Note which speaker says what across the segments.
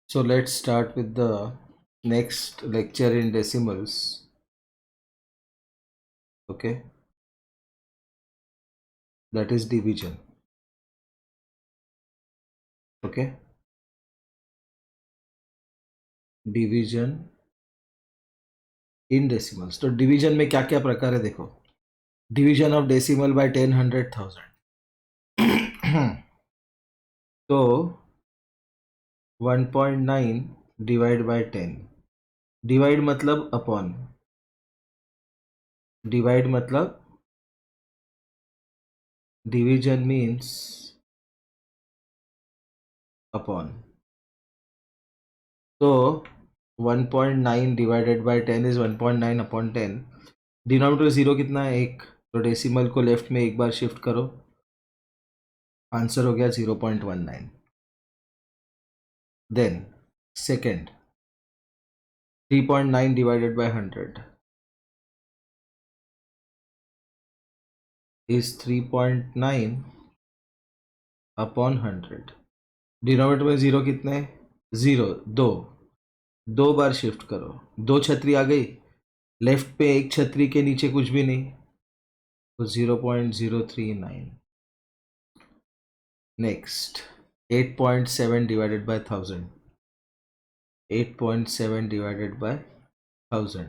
Speaker 1: So let's start with the next lecture in decimals. Okay, that is division. Okay, division in decimals. तो division में क्या क्या प्रकार है देखो. Division of decimal by 10, 100, 1000. तो 1.9 divide by 10. Divide मतलब upon. Divide मतलब division means upon. तो 1.9 divided by 10 is 1.9 upon 10. Denominator zero कितना है? एक. तो डेसिमल को लेफ्ट में एक बार शिफ्ट करो, आंसर हो गया 0.19. Then second 3.9 divided by 100 is 3.9 upon 100. Denominator में जीरो कितने? जीरो. दो बार शिफ्ट करो, दो छतरी आ गई, लेफ्ट पे एक छतरी के नीचे कुछ भी नहीं, तो 0.039. Next 8.7 divided by 1000. 8.7 divided by 1000,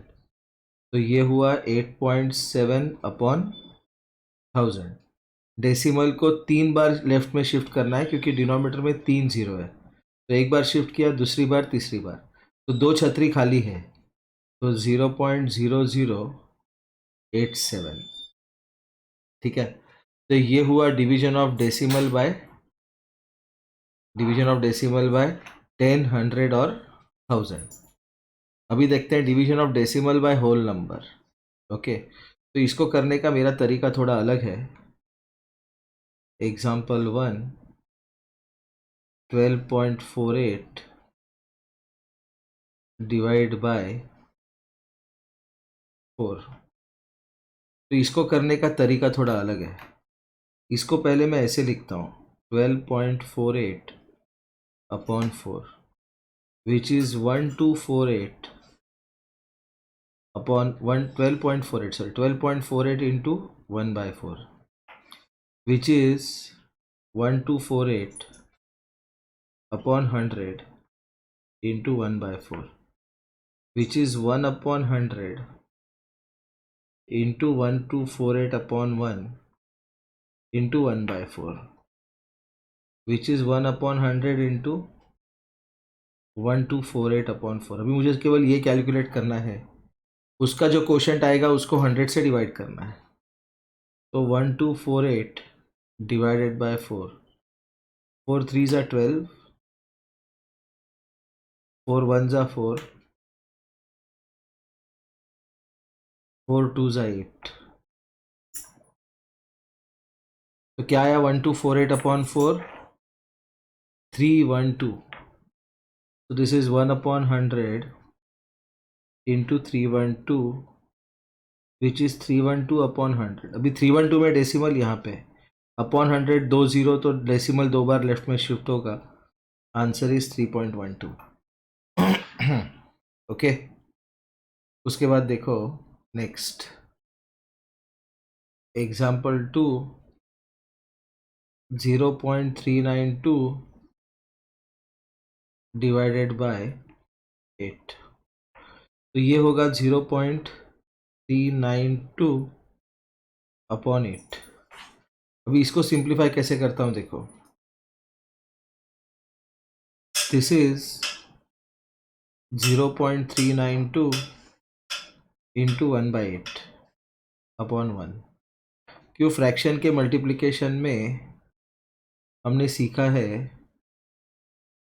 Speaker 1: तो ये हुआ 8.7 अपॉन 1000. डेसिमल को तीन बार लेफ्ट में शिफ्ट करना है क्योंकि डिनोमिनेटर में 3 जीरो है. तो एक बार शिफ्ट किया, दूसरी बार, तीसरी बार, तो दो छतरी खाली है, तो 0.0087. ठीक है, तो ये हुआ डिवीजन ऑफ डेसिमल बाय 10, 100 और 1000. अभी देखते हैं division of decimal by whole number. Okay, तो इसको करने का मेरा तरीका थोड़ा अलग है. Example 1, 12.48 divide by 4. तो इसको करने का तरीका थोड़ा अलग है. इसको पहले मैं ऐसे लिखता हूँ, 12.48 upon 4 which is 1248 upon 12.48 into 1/4 which is 1248 upon 100 into 1/4 which is 1 upon 100 into 1248 upon 1 into 1/4 which is 1 upon 100 into 1248 upon 4. अभी मुझे केवल ये कैलकुलेट करना है, उसका जो क्वोशंट आएगा उसको 100 से डिवाइड करना है. तो 1248 डिवाइडेड बाय 4, 4 3 ज़ा 12, 4 1 ज़ा 4, 4 2 ज़ा 8. तो क्या आया? 1248 अपॉन 4, 312. तो this is 1 upon 100 into 312 which is 312 upon 100. अभी 312 में डेसिमल यहाँ पे अपॉन 100, 2 जीरो, तो डेसिमल दो बार लेफ्ट में शिफ्ट होगा, आंसर इज 3.12. ओके, उसके बाद देखो नेक्स्ट एग्जाम्पल 2, 0.392 डिवाइडेड बाय 8. तो ये होगा 0.392 अपॉन 8. अभी इसको सिंप्लीफाई कैसे करता हूँ देखो, दिस इज 0.392 इंटू 1/8 अपॉन 1. क्यों? फ्रैक्शन के मल्टीप्लिकेशन में हमने सीखा है,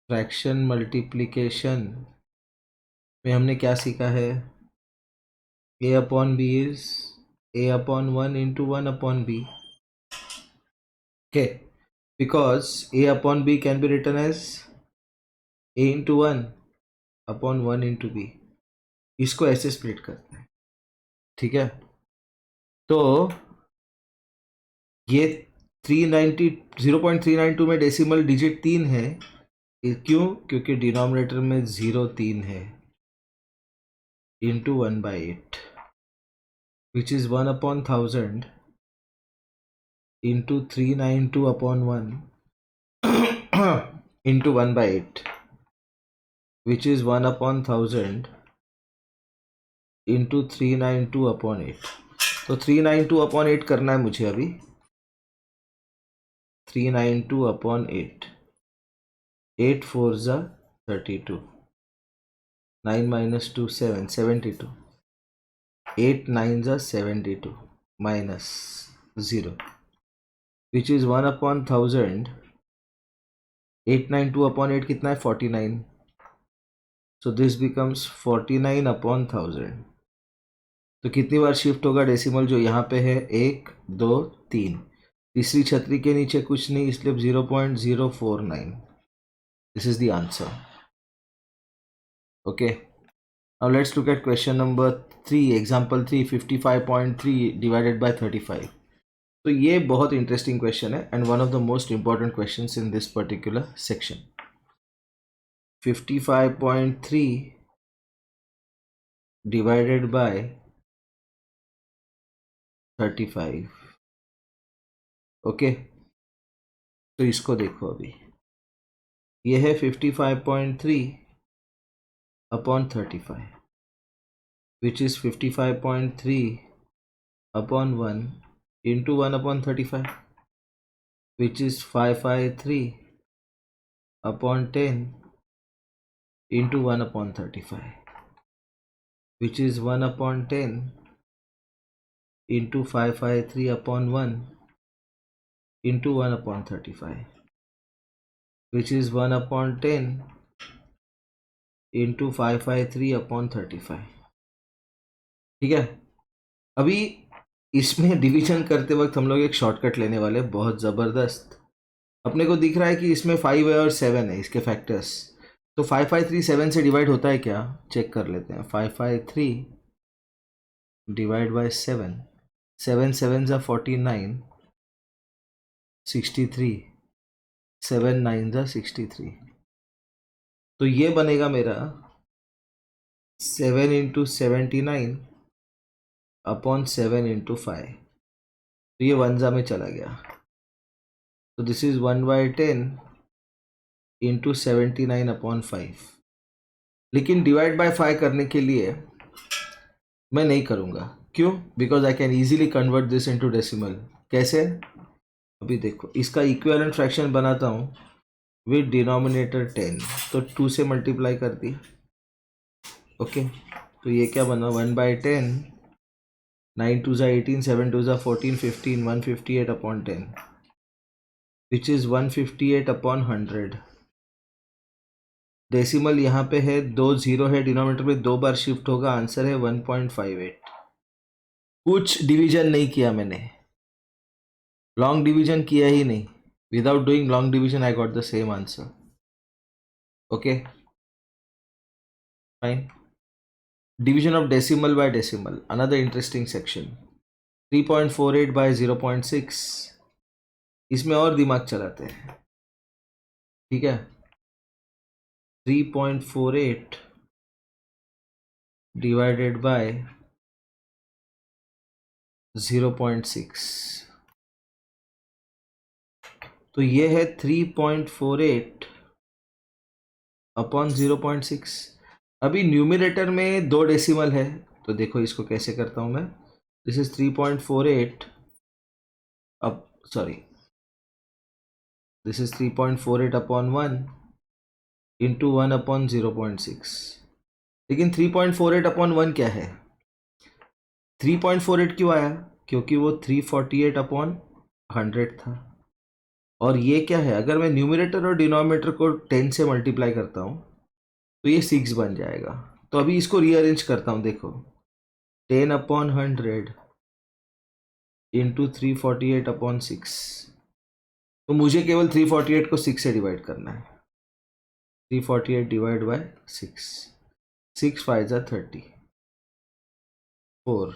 Speaker 1: फ्रैक्शन मल्टीप्लिकेशन में हमने क्या सीखा है, a upon b is a upon 1 into 1 upon b. Okay, because a upon b can be written as a into 1 upon 1 into b. इसको ऐसे स्प्लिट करते हैं. ठीक है, तो ये 0.392 में डेसिमल डिजिट 3 है, क्यों? क्योंकि डिनोमिनेटर में 0 3 है, into 1/8 which is 1/1000 into 392/1 into 1/8 which is 1/1000 into 392/8। तो 392/8 करना है मुझे अभी। 392/8, 8 4 ज़ा 32, 9 minus 2 7, 72, 8 9 ज़ा 72 minus 0 which is 1/1000। 892/8 कितना है? 49। so this becomes 49/1000। तो कितनी बार शिफ्ट होगा डेसिमल जो यहाँ पे है? 1 2 3। तीसरी छतरी के नीचे कुछ नहीं, इसलिए 0.049। This is the answer. Okay, now let's look at question number 3, example 3, 55.3 divided by 35। तो ये बहुत इंटरेस्टिंग क्वेश्चन है and one of the most important questions in this particular section. 55.3 divided by 35। Okay, तो इसको देखो अभी। ये है 55.3 upon 35 which is 55.3 upon 1 into 1/35 which is 553 upon 10 into 1/35 which is 1/10 into 553 upon 1 into 1/35 which is 1/10 into 553 upon 35। ठीक है, अभी इसमें डिवीजन करते वक्त हम लोग एक शॉर्टकट लेने वाले, बहुत ज़बरदस्त। अपने को दिख रहा है कि इसमें 5 है और 7 है इसके फैक्टर्स, तो 553 7 से डिवाइड होता है क्या? चेक कर लेते हैं। 553 डिवाइड बाय 7, 7 7 ज़ा 49, 63, 7 9 ज़ा 63। तो ये बनेगा मेरा 7 इंटू 79 अपॉन 7 इंटू 5। तो ये 1 ज़ा में चला गया, तो दिस इज 1/10 इंटू 79 अपॉन 5। लेकिन डिवाइड बाय 5 करने के लिए मैं नहीं करूँगा। क्यों? Because I can easily convert this into decimal. कैसे? अभी देखो, इसका इक्विवेलेंट फ्रैक्शन बनाता हूँ विद डिनोमिनेटर 10, तो 2 से मल्टीप्लाई कर दी। ओके, तो ये क्या बना? 1/10, 9 2 ज़ा 18, 7 2 ज़ा 14, 15, 158 upon 10 which is 158 upon 100। Decimal यहाँ पे है, 2 0 है डिनोमिनेटर में, 2 बार शिफ्ट होगा, आंसर है 1.58। कुछ डिवीजन नहीं किया मैंने, लॉन्ग डिवीजन किया ही नहीं। Without doing long division I got the same answer. Okay fine. Division of decimal by decimal, another interesting section. 3.48 by 0.6, इसमें और दिमाग चलाते हैं। ठीक है, 3.48 डिवाइडेड बाय 0.6, तो ये है 3.48 अपॉन 0.6। अभी न्यूमिनेटर में 2 डेसिमल है, तो देखो इसको कैसे करता हूँ मैं। दिस इज 3.48 अब sorry, this is 3.48 upon 1 into 1 upon 0.6। लेकिन 3.48 अपॉन 1 क्या है? 3.48 क्यों आया? क्योंकि वो 348 अपॉन 100 था। और ये क्या है? अगर मैं न्यूमिनेटर और डिनोमिनेटर को 10 से मल्टीप्लाई करता हूँ तो ये 6 बन जाएगा। तो अभी इसको रीअरेंज करता हूँ, देखो 10 अपॉन 100 इंटू 348 अपॉन 6। तो मुझे केवल 348 को 6 से डिवाइड करना है। 348 डिवाइड बाय 6, 6 5 ज़ा 30, 4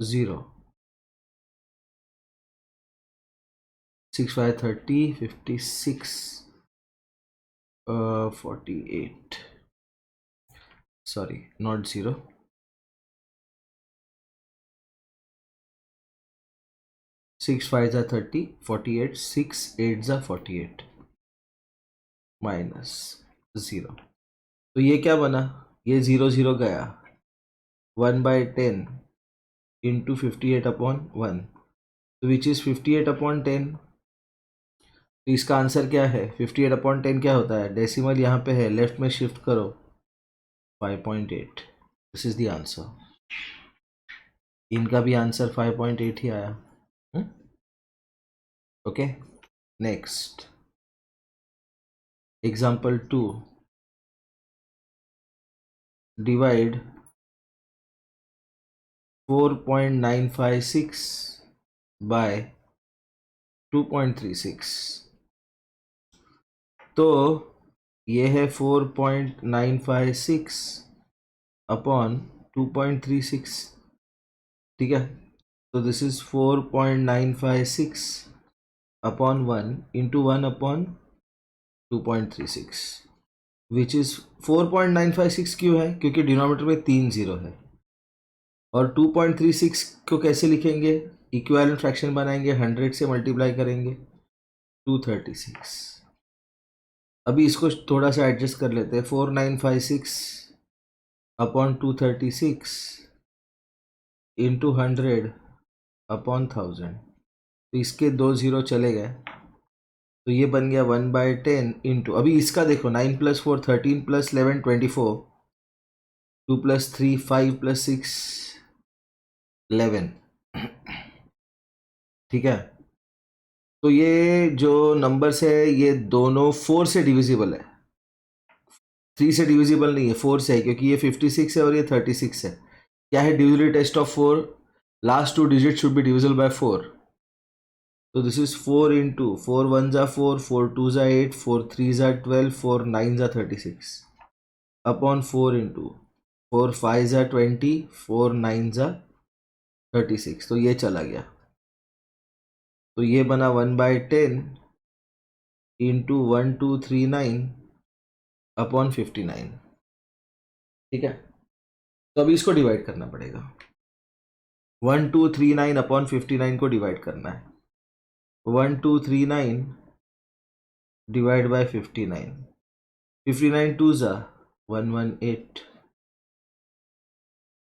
Speaker 1: 0, 6 5 30, 56, 48, sorry, not 0. 6 5s are 30, 48, 6 8s are 48 minus 0. तो ये क्या बना, ये 0 0 गया, 1/10 इंटू 58/1, तो विच इज़ 58/10. तो इसका आंसर क्या है, 58/10 क्या होता है, डेसिमल यहाँ पे है, लेफ्ट में शिफ्ट करो, 5.8. This is the answer. इनका भी आंसर 5.8 ही आया. Okay, next example 2. Divide 4.956 by 2.36. तो ये है 4.956 अपॉन 2.36. ठीक है, तो this is 4.956 upon 1 into 1 upon 2.36, which is 4.956 क्यों है, क्योंकि डिनोमिनेटर में 3 0 है. और 2.36 को कैसे लिखेंगे, इक्विवेलेंट फ्रैक्शन बनाएंगे, 100 से मल्टीप्लाई करेंगे, 236. अभी इसको थोड़ा सा एडजस्ट कर लेते हैं, 4956 अपॉन 236 इंटू 100 अपॉन 1000. तो इसके 2 0 चले गए, तो ये बन गया 1/10 इंटू, अभी इसका देखो, 9 + 4 13 + 11 24, 2 + 3 5 + 6 11. ठीक है, तो ये जो नंबर्स है ये दोनों 4 से डिविजिबल है, 3 से डिविजिबल नहीं है, 4 से है, क्योंकि ये 56 है और ये 36 है. क्या है divisibility test of 4, last 2 digit should be divisible by 4. तो this is 4 into 4 1s are 4, 4 2s are 8, 4 3s are 12, 4 9s are 36 upon 4 into 4 5s are 20, 4 9s are 36. तो ये चला गया, तो ये बना 1/10 इंटू 1239 अपॉन 59. ठीक है, तो अभी इसको डिवाइड करना पड़ेगा, 1239 अपॉन 59 को डिवाइड करना है. 1239 डिवाइड बाय 59, 59 2s are 118.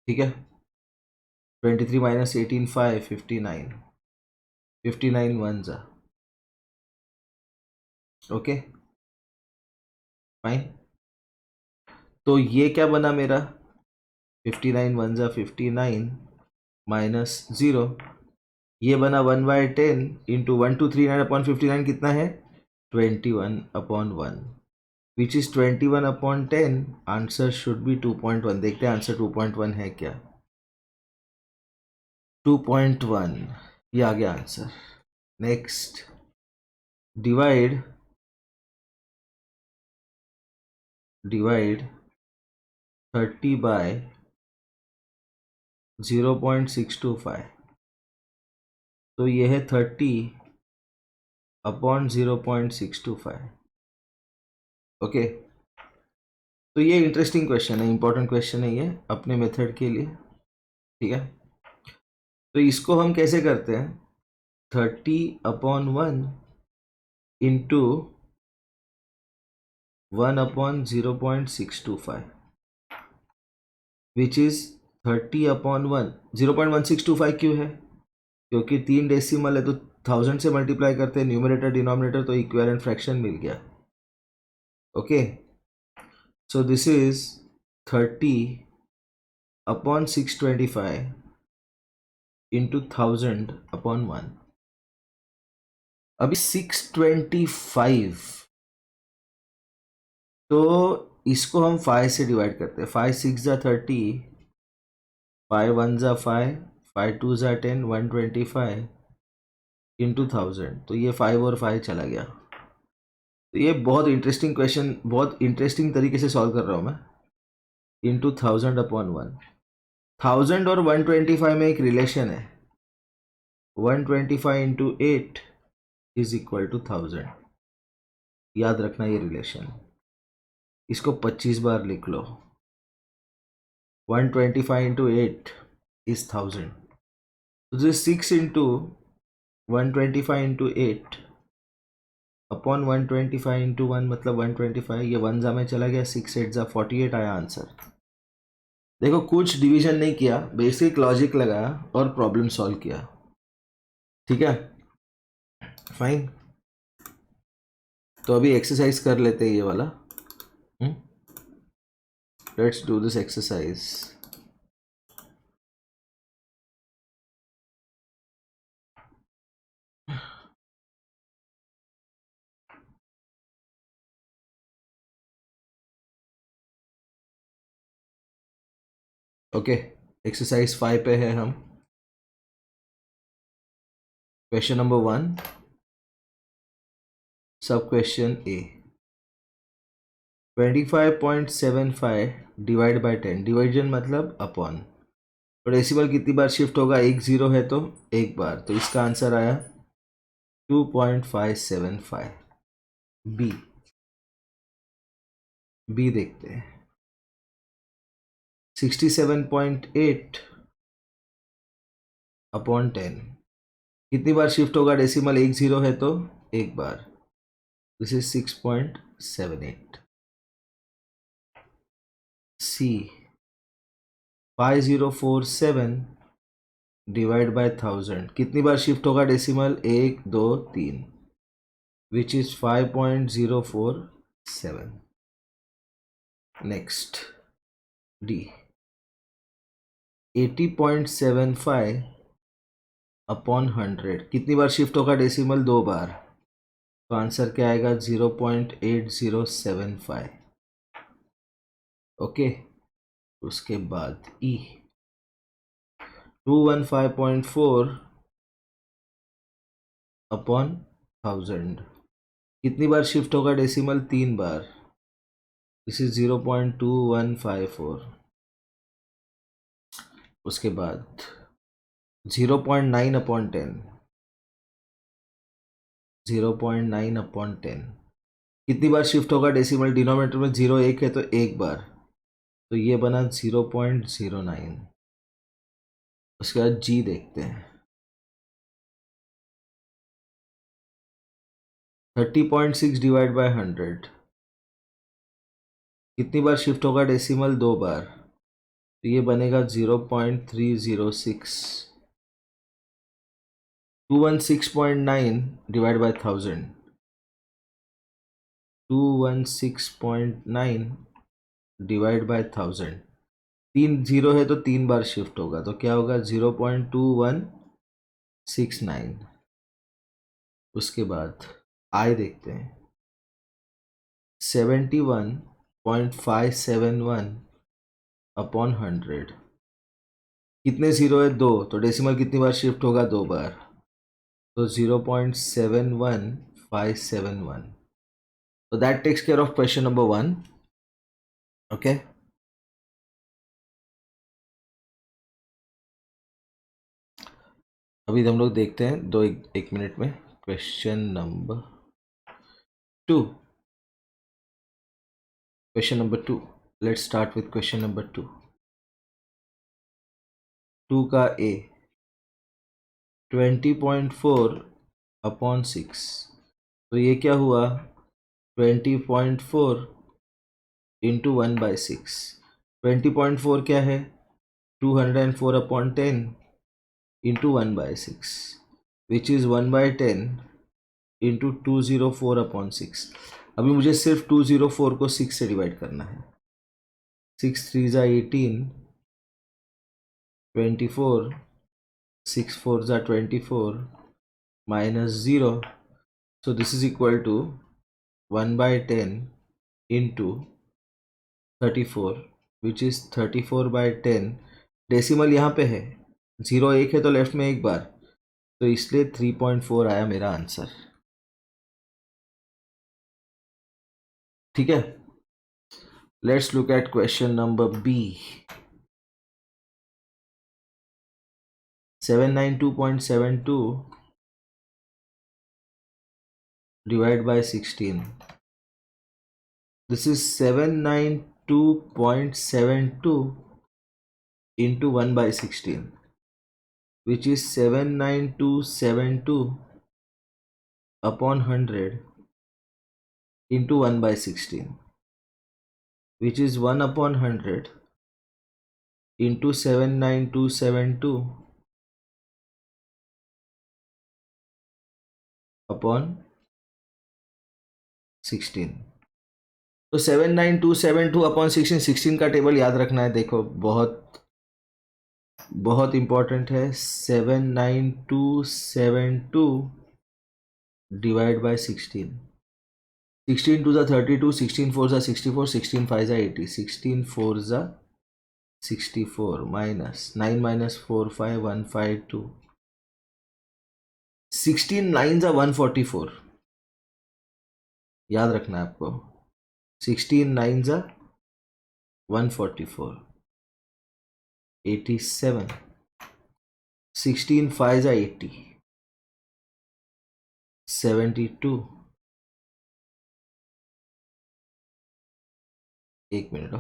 Speaker 1: ठीक है, 23 minus 18 5, 59, 59 1s are. Okay fine. तो ये क्या बना मेरा, 59 1s are 59 माइनस 0, ये बना 1/10 इंटू 1239 अपॉन 59 कितना है, 21/1, which is 21/10. Answer should be 2.1. देखते हैं आंसर 2.1 है क्या, 2.1, ये आ गया आंसर. Next, divide 30 bye 0.625. तो ये है 30 अपॉन 0.625. ओके, तो ये इंटरेस्टिंग क्वेश्चन है, इंपॉर्टेंट क्वेश्चन है ये अपने मेथड के लिए. ठीक है, तो इसको हम कैसे करते हैं, 30/1 इंटू 1/0.625, विच इज 30/1. 0.1625 क्यों है, क्योंकि 3 डेसिमल है, तो 1000 से मल्टीप्लाई करते हैं, न्यूमरेटर डिनोमिनेटर, तो इक्विवेलेंट फ्रैक्शन मिल गया. Okay, so this is 30/625 into 1000/1. अभी 625, तो इसको हम 5 से डिवाइड करते हैं, 5 6 जा 30, 5 1 जा 5, 5 2 जा 10, 125 इंटू 1000. तो ये 5 और 5 चला गया. तो ये बहुत इंटरेस्टिंग क्वेश्चन, बहुत इंटरेस्टिंग तरीके से सॉल्व कर रहा हूँ मैं. इंटू 1000/1, 1000 और 125 में एक रिलेशन है, 125 इंटू 8 इज इक्वल टू 1000. याद रखना ये रिलेशन. इसको 25 बार लिख लो. 125 into 8 is 1000. So this 6 into 125 into 8 upon 125 into 1 मतलब 125. ये 1 जा में चला गया, 6 8 जा 48 आया आंसर. देखो कुछ डिवीजन नहीं किया, बेसिक लॉजिक लगाया और प्रॉब्लम सॉल्व किया. ठीक है, फाइन. तो अभी एक्सरसाइज कर लेते हैं ये वाला. Let's do this exercise. Okay, exercise 5 पे है हम. क्वेश्चन नंबर 1, सब question A. 25.75 divide by 10. Division मतलब अपॉन. तो डेसिमल कितनी बार शिफ्ट होगा? एक जीरो है तो एक बार. तो इसका आंसर आया 2.575. बी देखते हैं. 67.8 अपॉन 10. कितनी बार शिफ्ट होगा डेसिमल? एक जीरो है तो एक बार. This is 6.78. C 5047 divide by 1000. कितनी बार शिफ्ट होगा डेसिमल? एक दो तीन, which is 5.047. Next D 80.75 upon 100. कितनी बार शिफ्ट होगा डेसिमल? दो बार. तो आंसर क्या आएगा? 0.8075. ओके, उसके बाद ई 215.4 अपॉन 1000. कितनी बार शिफ्ट होगा डेसिमल? तीन बार. This is 0.2154. उसके बाद 0.9 अपॉन 10. 0.9 अपॉन 10. कितनी बार शिफ्ट होगा डेसिमल? डिनोमिनेटर में जीरो एक है तो एक बार. तो ये बना 0.09. उसके बाद जी देखते हैं. 30.6 डिवाइड बाय 100. कितनी बार शिफ्ट होगा डेसिमल? दो बार. तो ये बनेगा 0.306. 216.9 डिवाइड बाय 1000. 216.9 divide by 1000. तीन जीरो है तो तीन बार शिफ्ट होगा. तो क्या होगा? 0.2169. उसके बाद आई देखते हैं. 71.571 अपॉन 100. कितने जीरो है? दो. तो डेसिमल कितनी बार शिफ्ट होगा? दो बार. तो 0.71571. तो that takes care of question number 1. ओके, अभी हम लोग देखते हैं एक मिनट में question number 2. Question number 2. Let's start with question number 2. 2 का ए 20.4 अपॉन 6. तो ये क्या हुआ? 20.4 इंटू 1/6. 20.4 क्या है? 204 upon 10 into 1/6, which is 1/10 into 204 upon 6. अभी मुझे सिर्फ 204 को 6 से डिवाइड करना है. 6 3 ज़ा 18, 24, 6 4 ज़ा 24, minus 0. So this is equal to 1/10 into 34, which is 34/10. Decimal यहाँ पे है, जीरो एक है तो लेफ्ट में एक बार. तो इसलिए 3.4 आया मेरा आंसर. ठीक है, let's look at question number B. 792.72 divide by 16. This is 792.72 into 1 by 16, which is 79272 upon 100 into 1 by 16, which is 1 upon 100 into 79272 upon 16. तो 79272 अपॉन 16 का टेबल याद रखना है. देखो बहुत बहुत इंपॉर्टेंट है. 79272 डिवाइड बाय 16. 16 2 32, 16 4 64, 16 5 80, 16 4 64 minus 9 minus 4 5 152, 16 9 144. याद रखना है आपको. 16 9 144, 87, 16 5 80, 72. एक मिनट.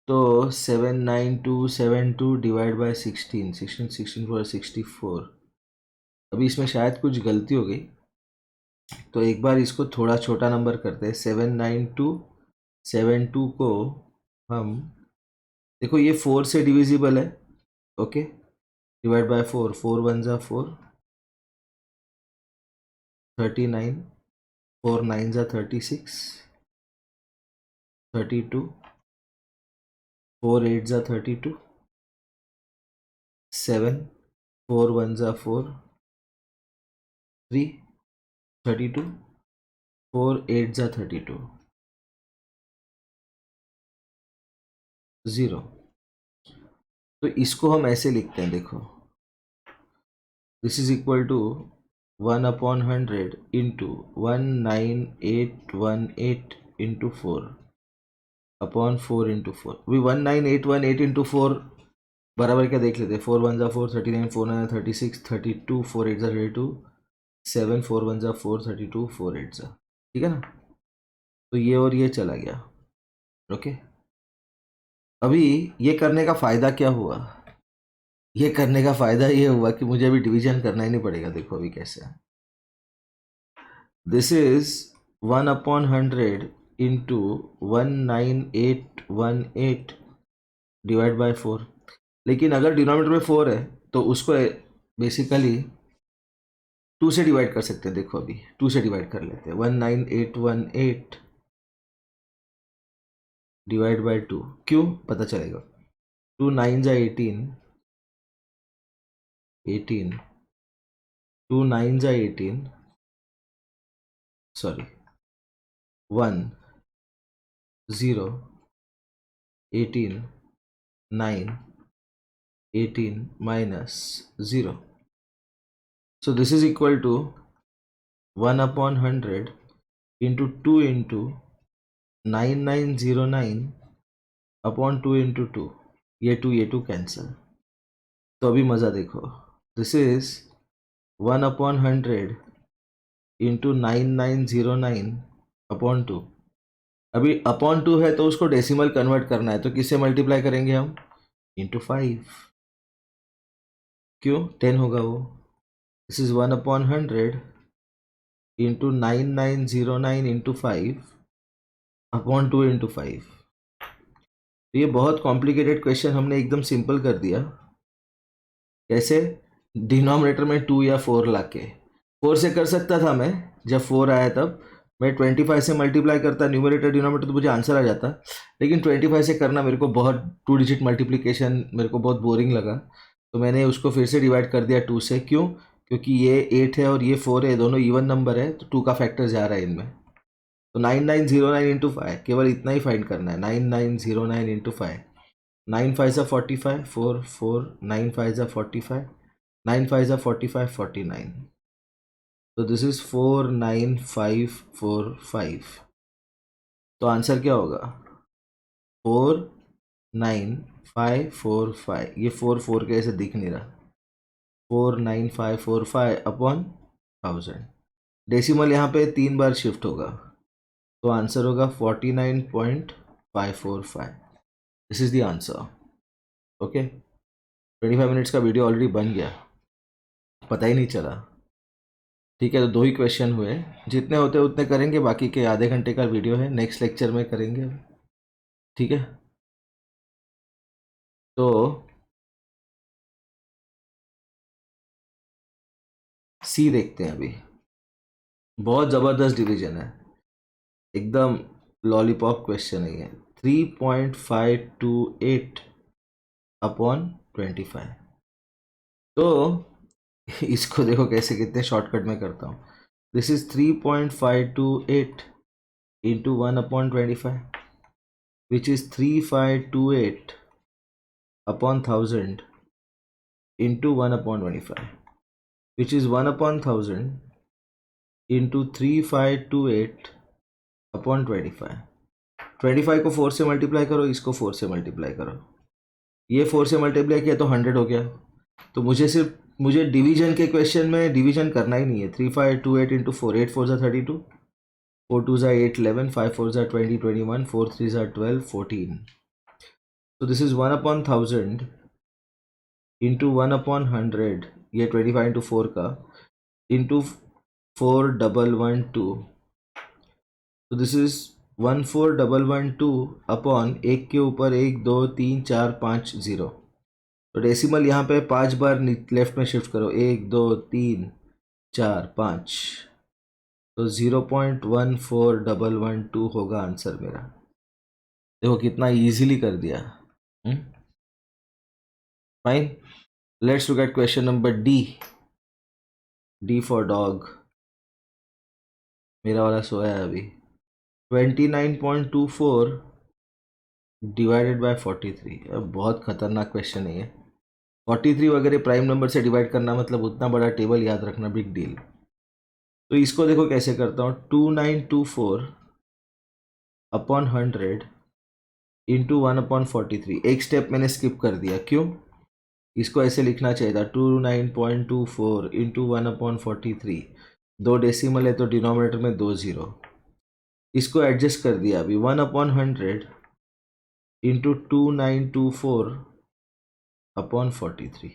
Speaker 1: तो 79272 डिवाइड बाय 16, 16 4 64. अभी इसमें शायद कुछ गलती हो गई, तो एक बार इसको थोड़ा छोटा नंबर करते हैं. 79272 को हम देखो ये 4 से डिविजिबल है. Okay, divide by 4, 4 1 4, 39, 4 9 36, 32, 4 8 32, 7, 4 1 4, 3, 32, 4 8 32, 0. तो इसको हम ऐसे लिखते हैं. देखो, this is equal to 1 upon 100 into 19818 into 4 upon 4 into 4. अभी 19818 इंटू 4 बराबर क्या देख लेते हैं. 4 1 4, 39, 4 9 36, 32, 4 8 32, 7 4 1 4, 32, 4 8. ठीक है ना. तो ये और ये चला गया. ओके, अभी ये करने का फ़ायदा क्या हुआ. ये करने का फ़ायदा ये हुआ कि मुझे अभी डिवीजन करना ही नहीं पड़ेगा. देखो अभी कैसे है. This is 1 upon 100 into 19818 divide by 4. लेकिन अगर डिनोमिनेटर में 4 है तो उसको बेसिकली 2 से डिवाइड कर सकते हैं. देखो अभी 2 से डिवाइड कर लेते हैं. 19818 डिवाइड बाय 2. क्यों पता चलेगा. 2 9 18, 18, 2 9 18, sorry 1 0 18 9 18 minus 0. So this is equal to 1 upon 100 into 2 into 9909 upon 2 into 2. ये 2 कैंसल. तो अभी मज़ा देखो. This is 1 upon 100 into 9909 upon 2. अभी अपॉन 2 है तो उसको डेसिमल कन्वर्ट करना है. तो किससे मल्टीप्लाई करेंगे हम. इंटू 5. क्यों 10 होगा वो. This is 1 upon 100 into 9909 into 5 upon 2 into 5. तो ये बहुत कॉम्प्लिकेटेड क्वेश्चन हमने एकदम सिंपल कर दिया. कैसे. डिनोमिनेटर में 2 या 4 लाके. 4 से कर सकता था मैं. जब 4 आया तब मैं 25 से मल्टीप्लाई करता न्यूमरेटर डिनोमिनेटर तो मुझे आंसर आ जाता. लेकिन 25 से करना मेरे को बहुत 2 डिजिट मल्टीप्लिकेशन मेरे को बहुत बोरिंग लगा. तो मैंने उसको फिर से डिवाइड कर दिया 2 से. क्यों. क्योंकि ये 8 है और ये 4 है, दोनों इवन नंबर है, तो 2 का फैक्टर जा रहा है इनमें. तो 9909 इंटू 5 केवल इतना ही फाइंड करना है. 9909 इंटू 5. 9 5 45, 4 4, 9 5 45, 9 5 45, 49. तो दिस इज 49545. तो आंसर क्या होगा. 49545. ये 4 4 के ऐसे दिख नहीं रहा. 49545 अपॉन 1000. डेसिमल यहाँ पे 3 बार शिफ्ट होगा. तो आंसर होगा 49.545। This is the answer. Okay, 25 minutes का वीडियो ऑलरेडी बन गया, पता ही नहीं चला। ठीक है, तो 2 ही क्वेश्चन हुए, जितने होते उतने करेंगे, बाकी के आधे घंटे का वीडियो है, नेक्स्ट लेक्चर में करेंगे। ठीक है, तो सी देखते हैं अभी। बहुत ज़बरदस्त डिवीजन है, एकदम लॉलीपॉप क्वेश्चन है ये। 3.528 अपॉन 25। तो इसको देखो कैसे, कितने शॉर्टकट में करता हूँ। This is 3.528 into 1/25, which is 3528 upon 1000 into 1/25, which is 1/1000 into 3528 upon 25। 25 को 4 से मल्टीप्लाई करो, इसको 4 से मल्टीप्लाई करो, ये 4 से मल्टीप्लाई किया तो 100 हो गया। तो मुझे डिवीजन के क्वेश्चन में डिवीजन करना ही नहीं है। 3528 इंटू 4, 8 4 32, 4 2 8 11, 5 4 20 21, 4 3 12 14। तो दिस इज 1/1000 इंटू 1/100, ये 25 इंटू 4 का, इंटू 4112। तो दिस इज 14112 अपॉन, एक के ऊपर 1 2 3 4 5 0। तो डेसिमल यहाँ पे 5 बार लेफ्ट में शिफ्ट करो, 1 2 3 4 5, तो 0.14112 होगा आंसर मेरा। देखो कितना इजीली कर दिया। Fine, let's look at question number D for dog. मेरा वाला सोया है अभी। 29.24 डिवाइडेड बाय 43। अब बहुत खतरनाक क्वेश्चन है ये। 43 वगैरह प्राइम नंबर से डिवाइड करना मतलब उतना बड़ा टेबल याद रखना बिग डील। तो इसको देखो कैसे करता हूँ। 2924 अपॉन 100 इंटू 1/43। एक स्टेप मैंने स्किप कर दिया, क्यों? इसको ऐसे लिखना चाहिए था 29.24 इंटू 1/43। 2 डेसिमल है तो डिनोमिनेटर में 2 0। इसको एडजस्ट कर दिया अभी, 1/100 इंटू 2924 अपॉन 43।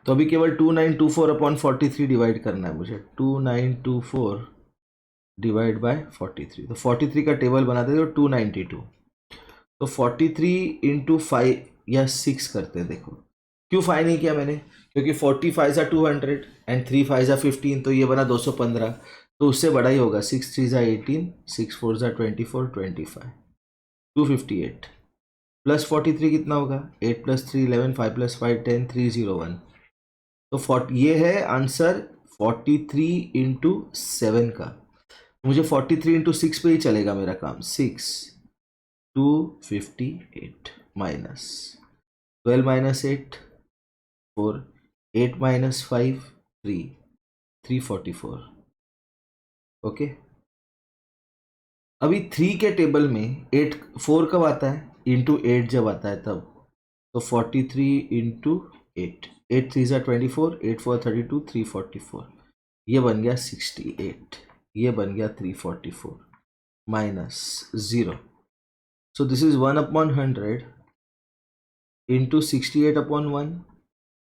Speaker 1: तो अभी केवल 2924 अपॉन 43 डिवाइड करना है मुझे। 2924 डिवाइड बाय 43। तो 43 का टेबल बनाते थे 292। तो 43 इंटू 5 या 6 करते हैं। देखो क्यों 5 नहीं किया मैंने, क्योंकि 40 5 200 एंड 3 5 15, तो ये बना 215। तो उससे बड़ा ही होगा। 6 3 18, 6 4 24 25, 258 प्लस 43 कितना होगा? 8 + 3 11, 5 + 5 10, 301। तो ये है आंसर 43 इंटू 7 का। मुझे 43 इंटू 6 पे ही चलेगा मेरा काम। 6 258 माइनस 12 माइनस 8 4, 8 माइनस 5 3, 344। ओके, अभी 3 के टेबल में 8 4 कब आता है? इंटू 8 जब आता है तब। तो 43 इंटू 8, 8 3 24, 8 4 32, 344। ये बन गया 68, ये बन गया 344 minus 0। So this is 1/100 into 68/1,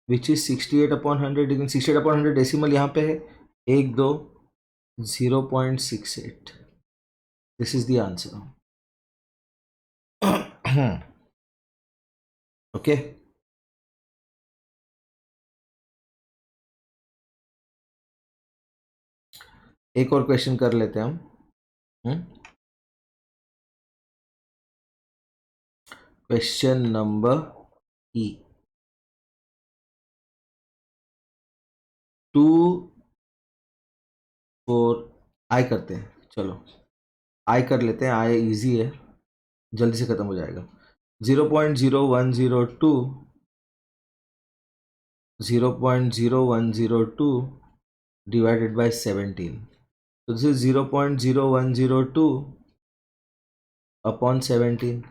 Speaker 1: which is 68/100। लेकिन 68/100 डेसिमल यहाँ पे है 1 2 0.68। This is the answer. Okay, एक और क्वेश्चन कर लेते हैं हम। क्वेश्चन नंबर ई 2 4 आई करते हैं। चलो आई कर लेते हैं, आई इजी है, जल्दी से खत्म हो जाएगा। 0.0102 0.0102 डिवाइडेड बाय 17। तो this is 0.0102 upon 17,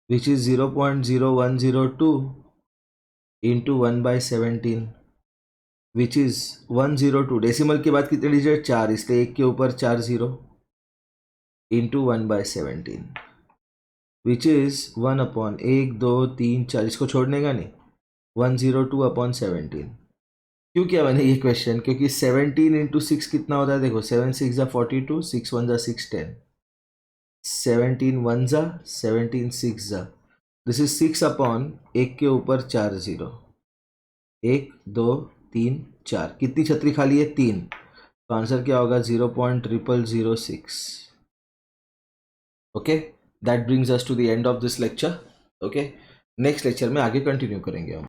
Speaker 1: which is 0.0102 into 1/17, which is 102। Decimal के बाद कितने डिजिट? 4, इसलिए एक के ऊपर 4 0। इंटू 1/17 विच इज 1 अपॉन 1 2 3 4, इसको छोड़ने का नहीं, 102/17। क्यों किया मैंने ये क्वेश्चन? क्योंकि 17 इंटू 6 कितना होता है? देखो 7 6 जा 42, 6 1 जा 6 10, 17 1 जा 17 6 जा, दिस इज 6 अपॉन 1 के ऊपर 4 0, 1 2 3 4, कितनी छतरी खाली है? 3। तो आंसर क्या होगा? 0.0006। Okay, that brings us to the end of this lecture. Okay, next lecture में आगे कंटिन्यू करेंगे हम।